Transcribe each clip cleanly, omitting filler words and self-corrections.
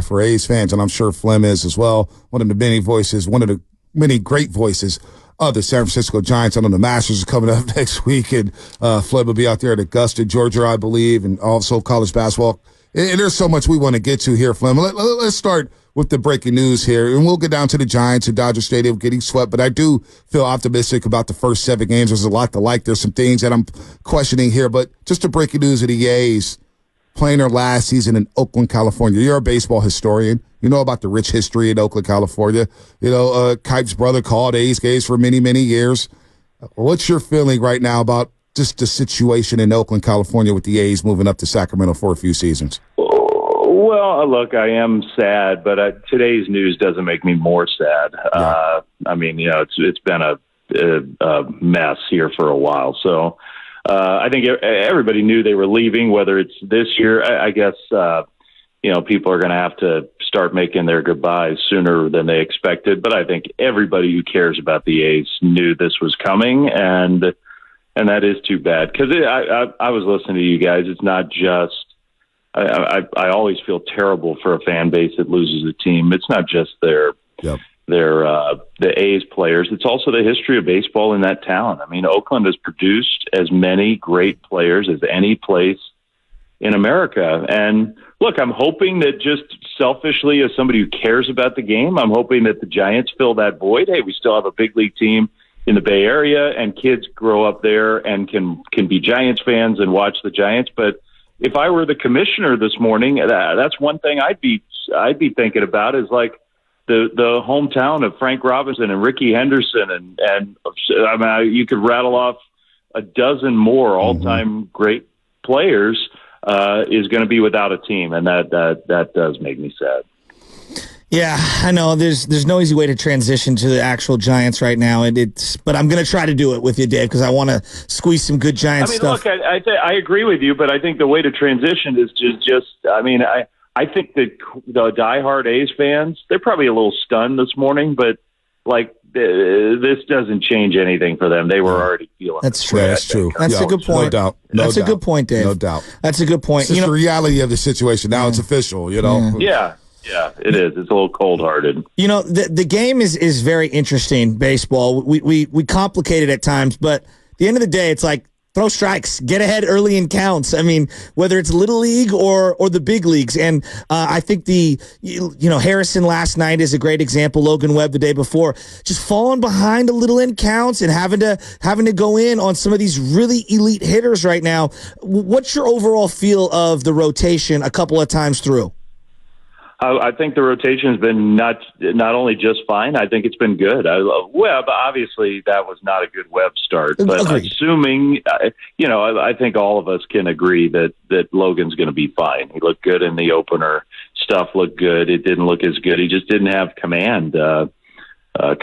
For A's fans, and I'm sure Flem is as well, one of the many great voices of the San Francisco Giants. I know the Masters is coming up next week, and Flem will be out there at Augusta, Georgia, I believe, and also college basketball. And there's so much we want to get to here, Flem. Let's start with the breaking news here, and we'll get down to the Giants and Dodger Stadium getting swept, but I do feel optimistic about the first 7 games. There's a lot to like. There's some things that I'm questioning here, but just the breaking news of the A's playing their last season in Oakland, California. You're a baseball historian. You know about the rich history in Oakland, California. You know, Kipe's brother called A's games for many, many years. What's your feeling right now about just the situation in Oakland, California with the A's moving up to Sacramento for a few seasons? Well, look, I am sad, but today's news doesn't make me more sad. Yeah. I mean, you know, it's been a mess here for a while. So I think everybody knew they were leaving, whether it's this year. I guess, you know, people are going to have to start making their goodbyes sooner than they expected. But I think everybody who cares about the A's knew this was coming, and that is too bad. Because I was listening to you guys. It's not just I always feel terrible for a fan base that loses a team. It's not just the A's players. It's also the history of baseball in that town. I mean, Oakland has produced as many great players as any place in America. And look, I'm hoping that just selfishly, as somebody who cares about the game, I'm hoping that the Giants fill that void. Hey, we still have a big league team in the Bay Area, and kids grow up there and can be Giants fans and watch the Giants. But if I were the commissioner this morning, that's one thing I'd be thinking about, is like the hometown of Frank Robinson and Rickey Henderson, and I mean, you could rattle off a dozen more all-time great players, is going to be without a team, and that does make me sad. Yeah, I know. There's no easy way to transition to the actual Giants right now, but I'm going to try to do it with you, Dave, because I want to squeeze some good Giants stuff. Look, I agree with you, but I think the way to transition is just I mean, I think that the diehard A's fans, they're probably a little stunned this morning, but like this doesn't change anything for them. They were already feeling That's true. That's true. That's a good point. No doubt. That's a good point, Dave. No doubt. That's a good point. It's just the reality of the situation. Now it's official, you know? Yeah. Yeah, it is. It's a little cold-hearted. You know, the game is very interesting, baseball. We complicate it at times, but at the end of the day, it's like throw strikes, get ahead early in counts. I mean, whether it's Little League or the big leagues. And I think Harrison last night is a great example. Logan Webb the day before, just falling behind a little in counts and having to go in on some of these really elite hitters right now. What's your overall feel of the rotation a couple of times through? I think the rotation has been not only just fine. I think it's been good. Webb, obviously, that was not a good Webb start. But assuming, I think all of us can agree that Logan's going to be fine. He looked good in the opener. Stuff looked good. It didn't look as good. He just didn't have command a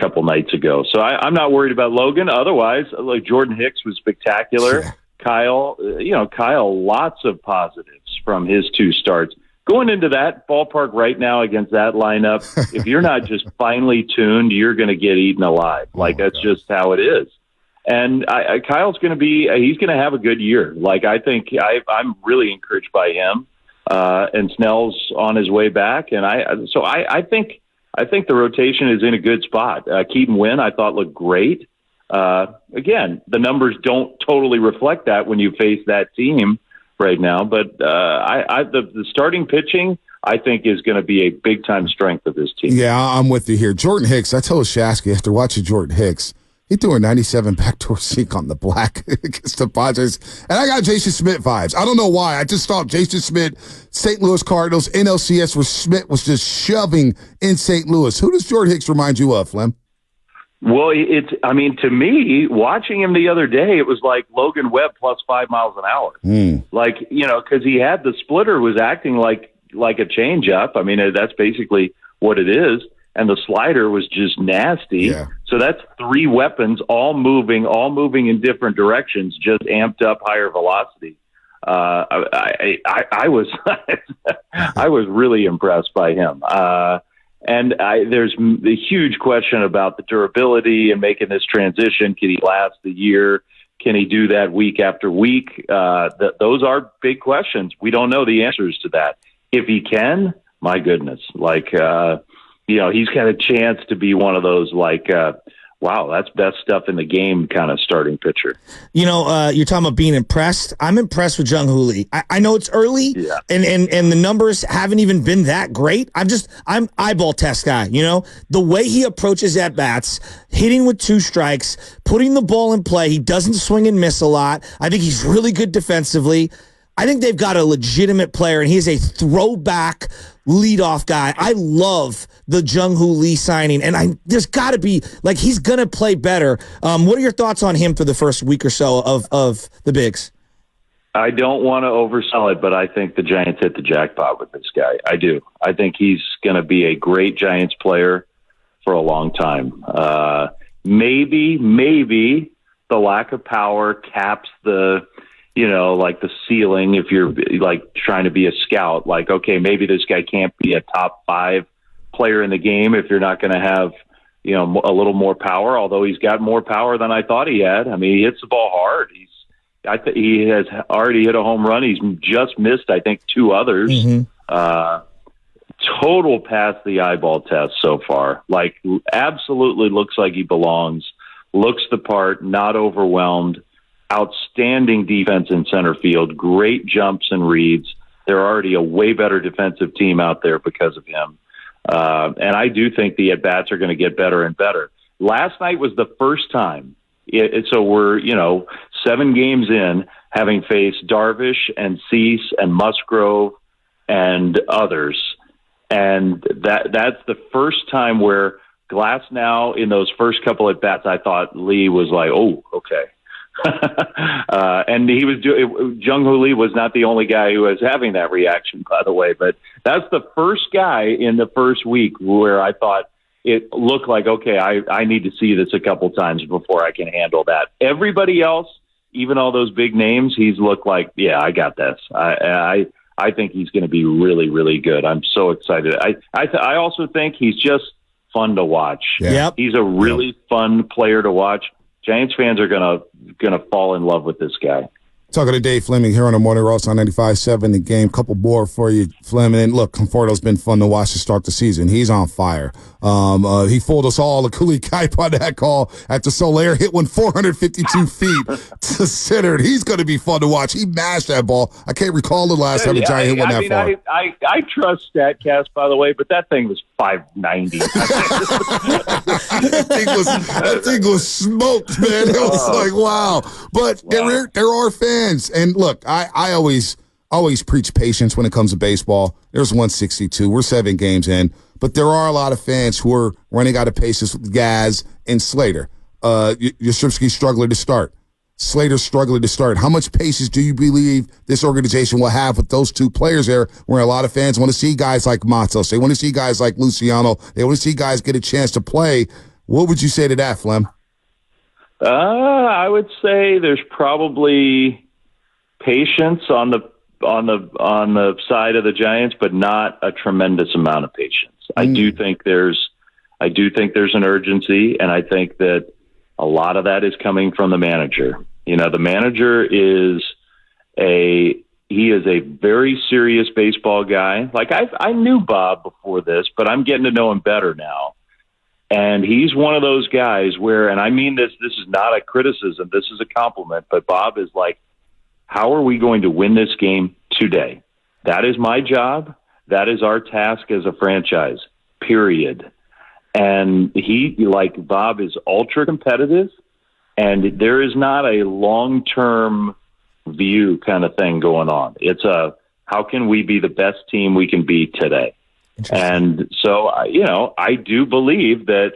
couple nights ago. So I'm not worried about Logan. Otherwise, like Jordan Hicks was spectacular. Sure. Kyle, lots of positives from his 2 starts. Going into that ballpark right now against that lineup, if you're not just finely tuned, you're going to get eaten alive. Like, that's just how it is. And Kyle's going to he's going to have a good year. Like, I think I'm really encouraged by him. And Snell's on his way back. And I think the rotation is in a good spot. Keaton Wynn, I thought, looked great. Again, the numbers don't totally reflect that when you face that team right now, but the starting pitching, I think, is going to be a big-time strength of this team. Yeah, I'm with you here. Jordan Hicks, I told Shasky after watching Jordan Hicks, he threw a 97 backdoor sink on the black against the Padres, and I got Jason Smith vibes. I don't know why. I just thought Jason Smith, St. Louis Cardinals, NLCS, where Smith was just shoving in St. Louis. Who does Jordan Hicks remind you of, Flem? Well, to me, watching him the other day, it was like Logan Webb plus 5 miles an hour. Like, because he had the splitter was acting like a changeup. I mean, that's basically what it is. And the slider was just nasty. Yeah. So that's 3 weapons, all moving in different directions, just amped up higher velocity. I was I was really impressed by him. And there's the huge question about the durability and making this transition. Can he last the year? Can he do that week after week? Those are big questions. We don't know the answers to that. If he can, my goodness. Like, he's got a chance to be one of those, like, wow, that's best stuff in the game kind of starting pitcher. You're talking about being impressed. I'm impressed with Jung Hoo Lee. I know it's early, and the numbers haven't even been that great. I'm eyeball test guy. The way he approaches at bats, hitting with 2 strikes, putting the ball in play. He doesn't swing and miss a lot. I think he's really good defensively. I think they've got a legitimate player, and he's a throwback leadoff guy. I love the Jung Hoo Lee signing, and there's got to be, like, he's going to play better. What are your thoughts on him for the first week or so of the Bigs? I don't want to oversell it, but I think the Giants hit the jackpot with this guy. I do. I think he's going to be a great Giants player for a long time. Maybe the lack of power caps the like the ceiling if you're like trying to be a scout. Like, okay, maybe this guy can't be a top 5 player in the game if you're not going to have, a little more power, although he's got more power than I thought he had. I mean, he hits the ball hard. He has already hit a home run. He's just missed, I think, 2 others. Total pass the eyeball test so far. Like, absolutely looks like he belongs, looks the part, not overwhelmed. Outstanding defense in center field, great jumps and reads. They're already a way better defensive team out there because of him. And I do think the at-bats are going to get better and better. Last night was the first time. So we're, 7 games in, having faced Darvish and Cease and Musgrove and others. And that's the first time where Glass now in those first couple at-bats, I thought Lee was like, oh, okay. And he was Jung Hoo Lee was not the only guy who was having that reaction, by the way, but that's the first guy in the first week where I thought it looked like, okay, I need to see this a couple times before I can handle that. Everybody else, even all those big names, he's looked like, yeah, I got this. I think he's going to be really, really good. I'm so excited. I also think he's just fun to watch. Yep. He's a really fun player to watch. Giants fans are gonna fall in love with this guy. Talking to Dave Flemming here on the Morning Roast on 95.7 The Game. Couple more for you, Flemming. And look, Conforto's been fun to watch to start the season. He's on fire. He fooled us all. The Cooley Kipe on that call after Soler hit one 452 feet to center. He's going to be fun to watch. He mashed that ball. I can't recall the last time a Giant hit one that far. I trust StatCast, by the way, but that thing was 590. that thing was smoked, man. It was like, wow. But there are fans. And look, I always preach patience when it comes to baseball. There's 162. We're 7 games in. But there are a lot of fans who are running out of patience with Gaz and Slater. Yastrzemski's struggling to start. Slater's struggling to start. How much patience do you believe this organization will have with those 2 players there, where a lot of fans want to see guys like Matos? They want to see guys like Luciano. They want to see guys get a chance to play. What would you say to that, Flem? I would say there's probably patience on the side of the Giants, but not a tremendous amount of patience. I do think there's an urgency, and I think that a lot of that is coming from the manager. The manager is a very serious baseball guy. Like I knew Bob before this, but I'm getting to know him better now. And he's one of those guys where, and I mean this is not a criticism, this is a compliment, but Bob is like, how are we going to win this game today? That is my job. That is our task as a franchise, period. And Bob is ultra competitive, and there is not a long-term view kind of thing going on. It's how can we be the best team we can be today? And so, I do believe that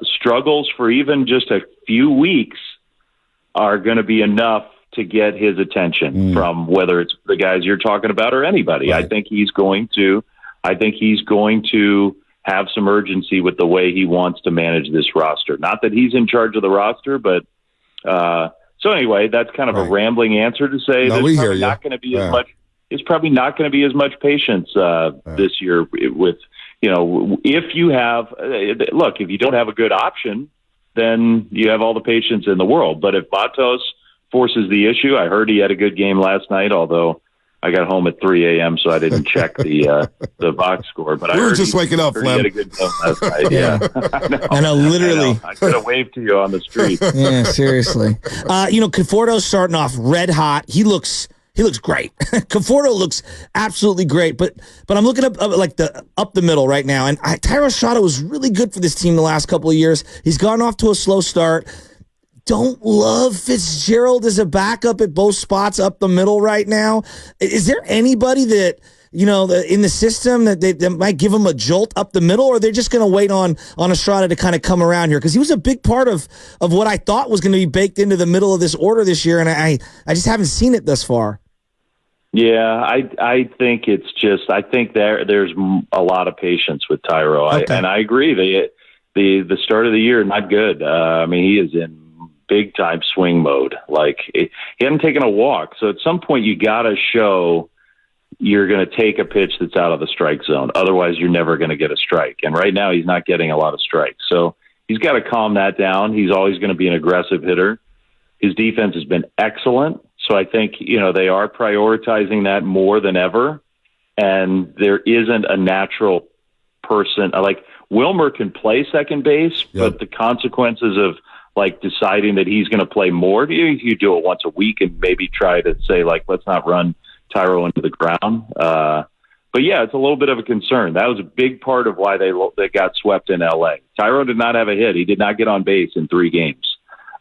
struggles for even just a few weeks are going to be enough to get his attention from whether it's the guys you're talking about or anybody. Right. I think he's going to have some urgency with the way he wants to manage this roster. Not that he's in charge of the roster, but so anyway, that's kind of a rambling answer to say there's probably not going to be as much. It's probably not going to be as much patience this year with, if you have, look, if you don't have a good option, then you have all the patience in the world. But if Matos forces the issue, I heard he had a good game last night, although I got home at 3 a.m., so I didn't check the box score. But we were just waking up, Flem. He had a good game last night. Yeah. I know, literally. I could have waved to you on the street. Yeah, seriously. Conforto's starting off red hot. He looks great. Conforto looks absolutely great. But I'm looking up the middle right now, and Thairo Shaw was really good for this team the last couple of years. He's gone off to a slow start. Don't love Fitzgerald as a backup at both spots up the middle right now. Is there anybody that, in the system that might give him a jolt up the middle, or they're just going to wait on Estrada to kind of come around here? Because he was a big part of what I thought was going to be baked into the middle of this order this year, and I just haven't seen it thus far. Yeah, I think it's just, I think there's a lot of patience with Thairo. Okay. And I agree. The start of the year, not good. He is in big time swing mode. He hadn't taken a walk. So at some point you got to show you're going to take a pitch that's out of the strike zone. Otherwise you're never going to get a strike. And right now he's not getting a lot of strikes. So he's got to calm that down. He's always going to be an aggressive hitter. His defense has been excellent. So I think, they are prioritizing that more than ever. And there isn't a natural person Wilmer can play second base, but the consequences of deciding that he's going to play more, you do it once a week and maybe try to say let's not run Thairo into the ground. But yeah, it's a little bit of a concern. That was a big part of why they got swept in LA. Thairo did not have a hit. He did not get on base in 3 games.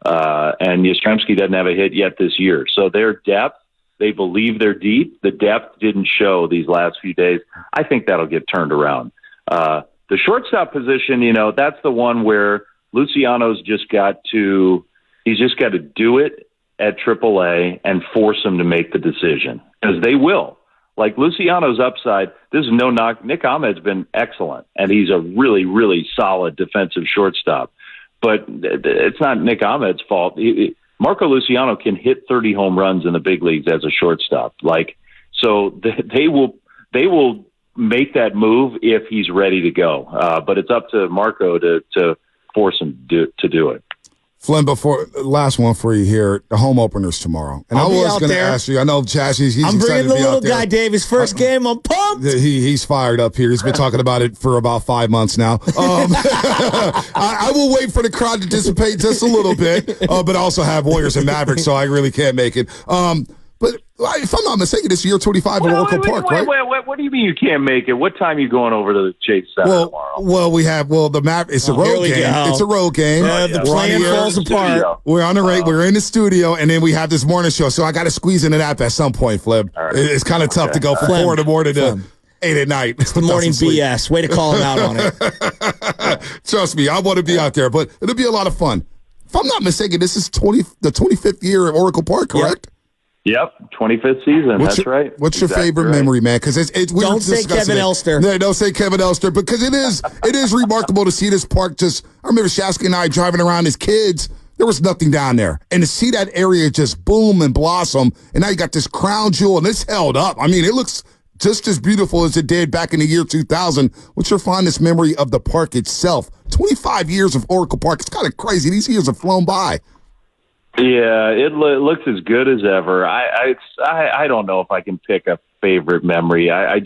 And Yastrzemski doesn't have a hit yet this year. So their depth, they believe they're deep. The depth didn't show these last few days. I think that'll get turned around. The shortstop position, that's the one where Luciano's just got to do it at AAA and force him to make the decision, because they will. Luciano's upside, this is no knock. Nick Ahmed's been excellent, and he's a really, really solid defensive shortstop. But it's not Nick Ahmed's fault. Marco Luciano can hit 30 home runs in the big leagues as a shortstop. So they will make that move if he's ready to go. But it's up to Marco to force him to do it. Flynn, last one for you here. The home opener's tomorrow. And I was going to ask you, I know Chaz, he's I'm excited bringing the to be little out there. guy, Dave. His first game, I'm pumped. He's fired up here. He's been talking about it for about 5 months now. I will wait for the crowd to dissipate just a little bit, but I also have Warriors and Mavericks, so I really can't make it. But if I'm not mistaken, it's year 25 at Oracle Park, right? What do you mean you can't make it? What time are you going over to the Chase Center tomorrow? Well, the map. It's a road game. It's a road game. The plan falls apart. We're on the We're in the studio, and then we have this morning show. So I got to squeeze into that at some point, Flip. Right. It's kind of tough to go from 4 in the morning to 8 at night. It's the morning BS. Way to call him out on it. Trust me, I want to be out there, but it'll be a lot of fun. If I'm not mistaken, this is the 25th year at Oracle Park, correct? Yep, 25th season. That's right. What's your favorite memory, man? Because don't say Kevin Elster. No, don't say Kevin Elster, because it is remarkable to see this park. I remember Shasky and I driving around as kids. There was nothing down there, and to see that area just boom and blossom, and now you got this crown jewel, and it's held up. It looks just as beautiful as it did back in the year 2000. What's your fondest memory of the park itself? 25 years of Oracle Park. It's kind of crazy. These years have flown by. Yeah, it looks as good as ever. I don't know if I can pick a favorite memory. I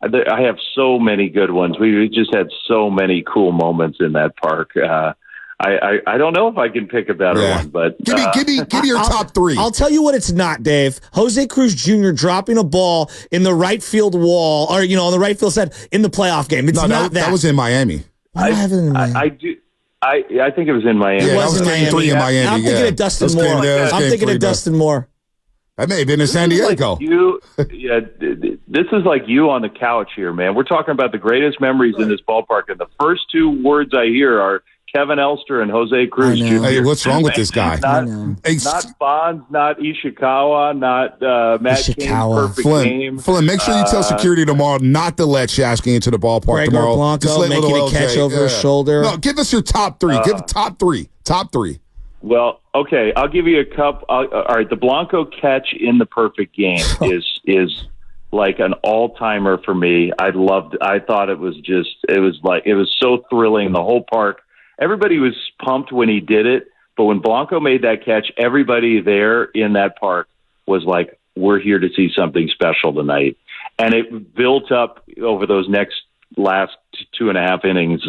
have so many good ones. We just had so many cool moments in that park. I don't know if I can pick a better one, but give me your top 3. I'll tell you what it's not, Dave. Jose Cruz Jr. dropping a ball in the right field wall, or on the right field side in the playoff game. It's not that. That was in Miami. I do. I think it was in Miami. It was in Game 3 in Miami. I'm thinking of Dustin Moore. I'm thinking of Dustin Moore. That may have been in San Diego. This is like you on the couch here, man. We're talking about the greatest memories in this ballpark, and the first 2 words I hear are Kevin Elster and Jose Cruz Jr. Hey, what's wrong with this guy? Not Bonds, not Ishikawa, not Matt Cain's perfect game. Flynn, make sure you tell security tomorrow not to let Shasky into the ballpark tomorrow. Blanco, just let making a catch over his shoulder. No, give us your top 3. Give top 3. Top 3. Well, okay, I'll give you a couple. All right, the Blanco catch in the perfect game is like an all-timer for me. I thought it was so thrilling. The whole park, everybody was pumped when he did it, but when Blanco made that catch, everybody there in that park was like, we're here to see something special tonight. And it built up over those last 2.5 innings,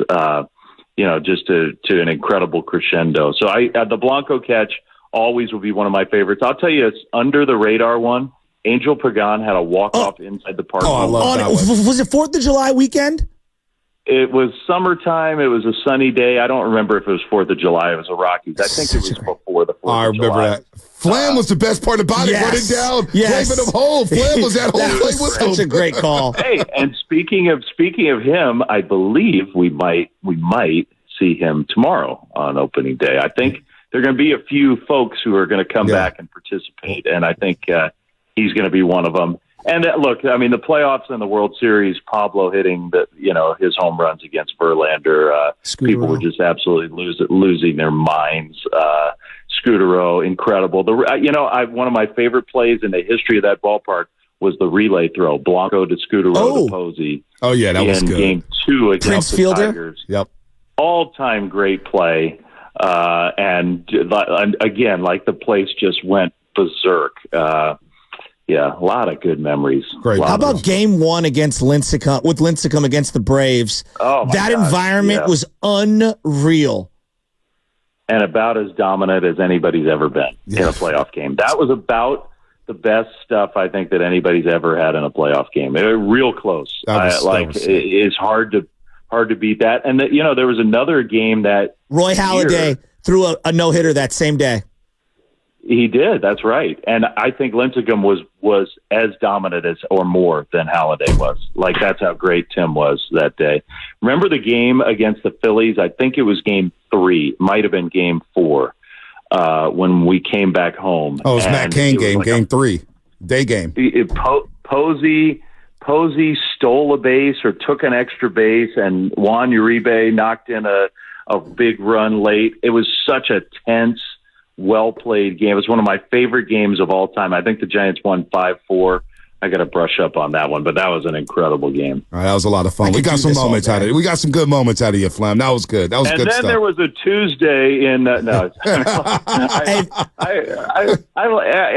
just to an incredible crescendo. So the Blanco catch always will be one of my favorites. I'll tell you, it's under the radar one. Angel Pagan had a walk-off inside the park. Oh, I love that one. Was it 4th of July weekend? It was summertime. It was a sunny day. I don't remember if it was 4th of July. It was a Rockies. I think it was before the 4th of July. I remember that. Flam was the best part about it. Running down, waving him home. Flam was that whole play with him. Such a great call. Hey, and speaking of him, I believe we might see him tomorrow on opening day. I think there are going to be a few folks who are going to come back and participate, and I think he's going to be one of them. And look, I mean, the playoffs and the World Series, Pablo hitting his home runs against Verlander, people were just absolutely losing their minds. Scudero, incredible. One of my favorite plays in the history of that ballpark was the relay throw, Blanco to Scudero to Posey. Oh yeah, that was good. Game 2 against the Tigers. Yep, all-time great play. And again, like the place just went berserk. Yeah, a lot of good memories. Great. How about Game 1 against Lincecum against the Braves? Oh, that environment was unreal. And about as dominant as anybody's ever been in a playoff game. That was about the best stuff I think that anybody's ever had in a playoff game. It was real close. It's hard to beat that. And there was another game that Roy Halladay threw a no-hitter that same day. He did. That's right. And I think Lincecum was as dominant as or more than Halladay was. Like, that's how great Tim was that day. Remember the game against the Phillies? I think it was Game 3. Might have been Game 4 when we came back home. Oh, it was Matt Cain game, like Game 3. Day game. Posey stole a base or took an extra base, and Juan Uribe knocked in a big run late. It was such a tense, well-played game. It was one of my favorite games of all time. I think the Giants won 5-4. I got to brush up on that one, but that was an incredible game. All right, that was a lot of fun. We got some moments out of it. We got some good moments out of you, Flam. That was good. That was good stuff. And then there was a Tuesday in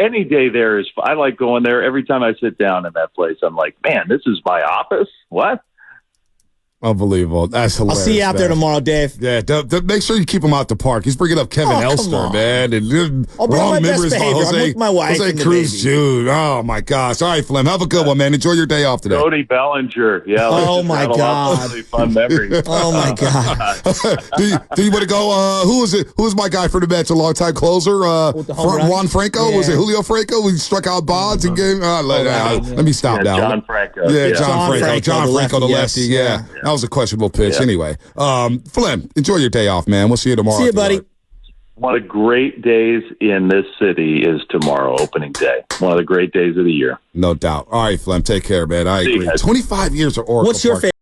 any day there is. I like going there. Every time I sit down in that place, I'm like, man, this is my office. What? Unbelievable. That's hilarious. I'll see you out there tomorrow, Dave. Yeah, make sure you keep him out the park. He's bringing up Kevin Elster, man. And I'll bring my best behavior. I'm with my wife Jose and the Cruz Jr. Oh, my gosh. All right, Flem, have a good one, man. Enjoy your day off today. Cody Bellinger. Yeah. Oh, my God. Really fun memories. Oh, my God. do you want to go? Who was my guy for the Mets? A long-time closer? Juan Franco? Yeah. Was it Julio Franco? We struck out Bonds and gave let me stop now. John Franco. Yeah, John Franco. John Franco, the lefty. Yeah. That was a questionable pitch. Yeah. Anyway, Flem, enjoy your day off, man. We'll see you tomorrow. See you, buddy. One of the great days in this city is tomorrow, opening day. One of the great days of the year. No doubt. All right, Flem, take care, man. I agree. 25 years of Oracle What's your Park. favorite?